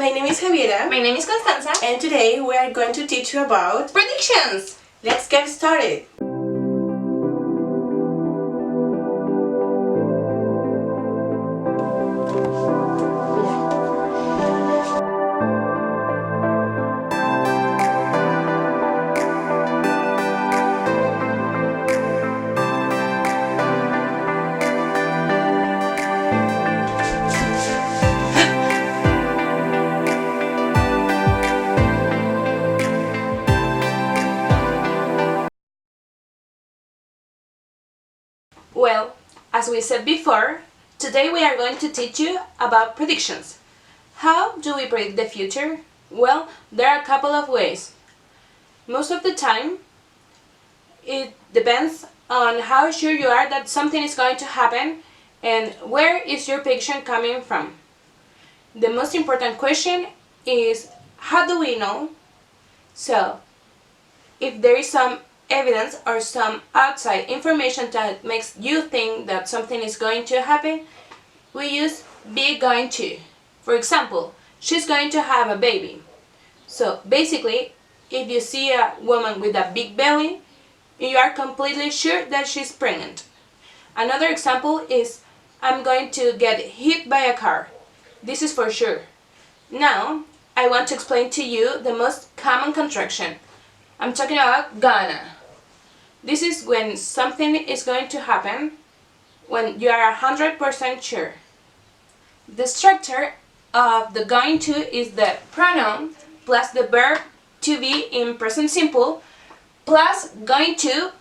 My name is Javiera. My name is Constanza. And today we are going to teach you about predictions. Let's get started. Well, as we said before, today we are going to teach you about predictions. How do we predict the future? Well, there are a couple of ways. Most of the time, it depends on how sure you are that something is going to happen and where is your prediction coming from. The most important question is, how do we know? So, if there is some evidence or some outside information that makes you think that something is going to happen, we use be going to. For example, she's going to have a baby. So basically, if you see a woman with a big belly, you are completely sure that she's pregnant. Another example is, I'm going to get hit by a car. This is for sure. Now, I want to explain to you the most common contraction. I'm talking about gonna. This is when something is going to happen when you are 100% sure. The structure of the going to is the pronoun plus the verb to be in present simple plus going to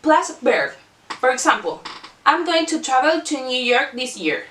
plus verb. For example, I'm going to travel to New York this year.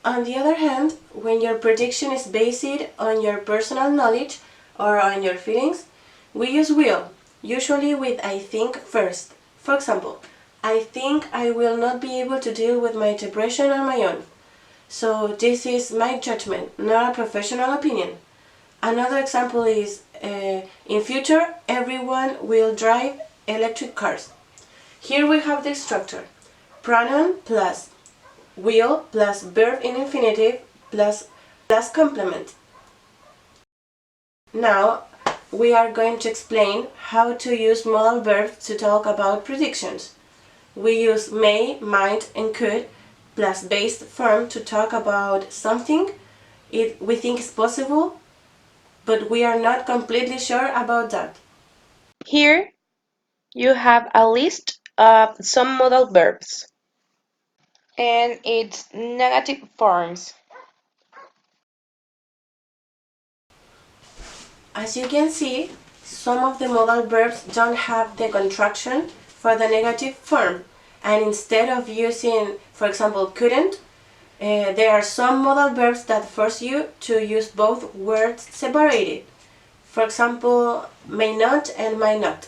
On the other hand, when your prediction is based on your personal knowledge or on your feelings, we use will, usually with I think first. For example, I think I will not be able to deal with my depression on my own. So this is my judgment, not a professional opinion. Another example is, in future, everyone will drive electric cars. Here we have this structure. Pronoun plus will plus verb in infinitive plus complement. Now we are going to explain how to use modal verbs to talk about predictions. We use may, might, and could plus based form to talk about something we think is possible, but we are not completely sure about that. Here you have a list of some modal verbs and its negative forms. As you can see, some of the modal verbs don't have the contraction for the negative form, and instead of using, for example, couldn't, there are some modal verbs that force you to use both words separated. For example, may not and might not.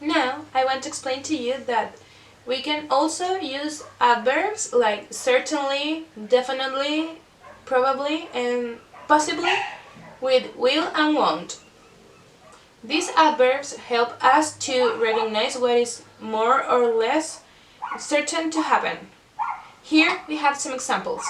Now I want to explain to you that we can also use adverbs like certainly, definitely, probably, and possibly with will and won't. These adverbs help us to recognize what is more or less certain to happen. Here we have some examples.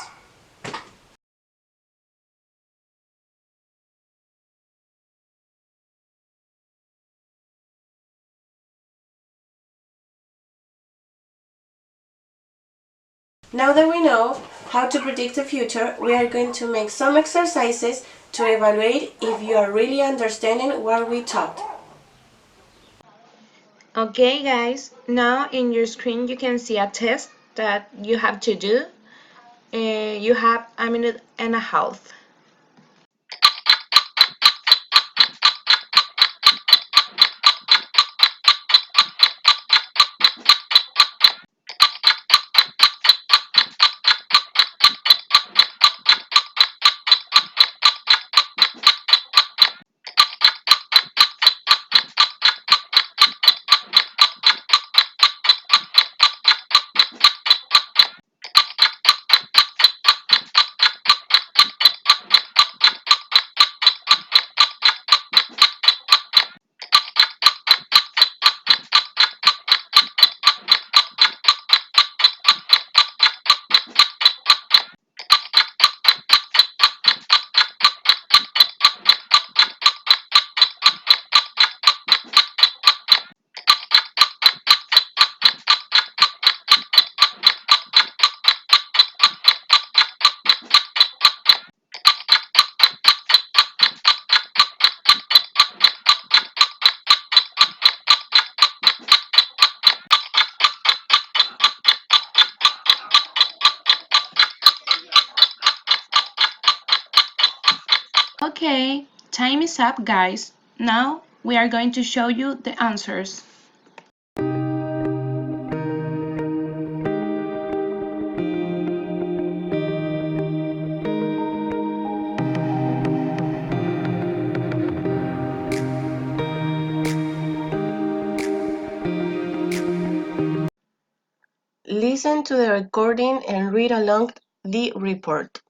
Now that we know how to predict the future, we are going to make some exercises to evaluate if you are really understanding what we taught. Okay guys, now in your screen you can see a test that you have to do. You have a minute and a half. Okay, time is up, guys. Now we are going to show you the answers. Listen to the recording and read along the report.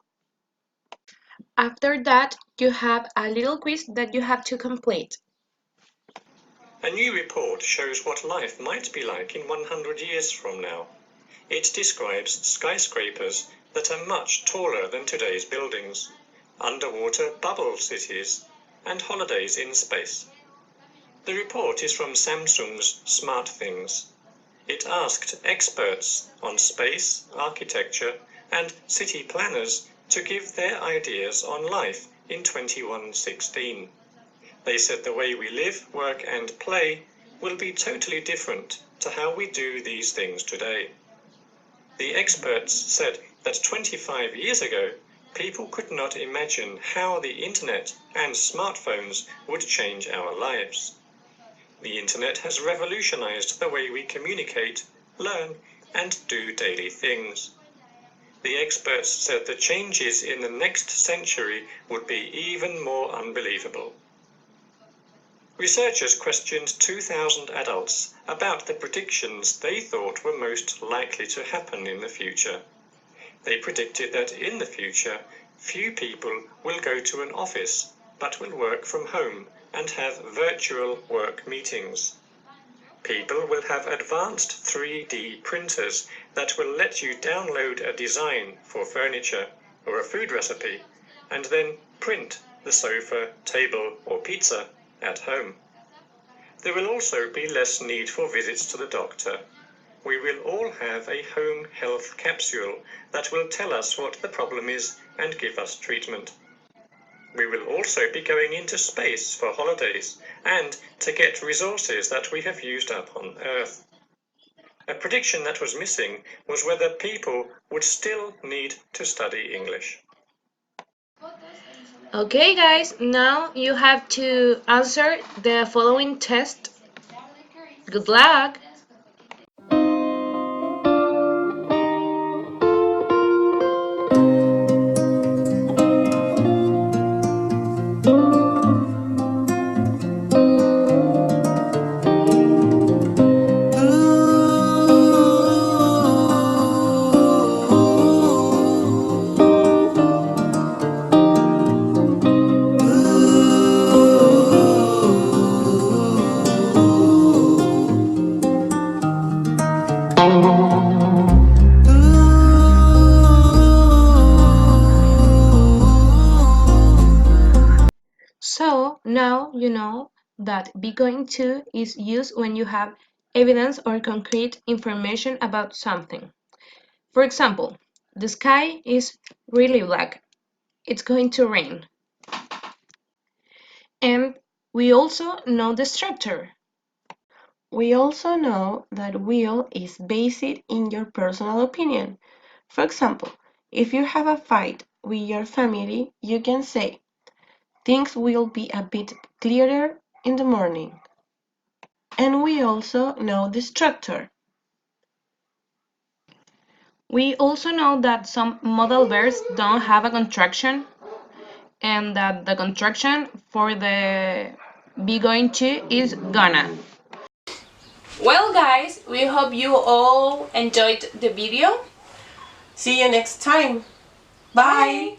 After that, you have a little quiz that you have to complete. A new report shows what life might be like in 100 years from now. It describes skyscrapers that are much taller than today's buildings, underwater bubble cities, and holidays in space. The report is from Samsung's SmartThings. It asked experts on space, architecture, and city planners to give their ideas on life in 2116. They said the way we live, work, and play will be totally different to how we do these things today. The experts said that 25 years ago, people could not imagine how the internet and smartphones would change our lives. The internet has revolutionized the way we communicate, learn, and do daily things. The experts said the changes in the next century would be even more unbelievable. Researchers questioned 2,000 adults about the predictions they thought were most likely to happen in the future. They predicted that in the future, few people will go to an office, but will work from home and have virtual work meetings. People will have advanced 3D printers that will let you download a design for furniture or a food recipe and then print the sofa, table, or pizza at home. There will also be less need for visits to the doctor. We will all have a home health capsule that will tell us what the problem is and give us treatment. We will also be going into space for holidays and to get resources that we have used up on Earth. A prediction that was missing was whether people would still need to study English. Okay, guys, now you have to answer the following test. Good luck! So now you know that be going to is used when you have evidence or concrete information about something. For example, the sky is really black. It's going to rain. And we also know the structure. We also know that will is based in your personal opinion. For example, if you have a fight with your family, you can say, things will be a bit clearer in the morning. And we also know the structure. We also know that some modal verbs don't have a contraction and that the contraction for the be going to is gonna. Well, guys, we hope you all enjoyed the video. See you next time. Bye.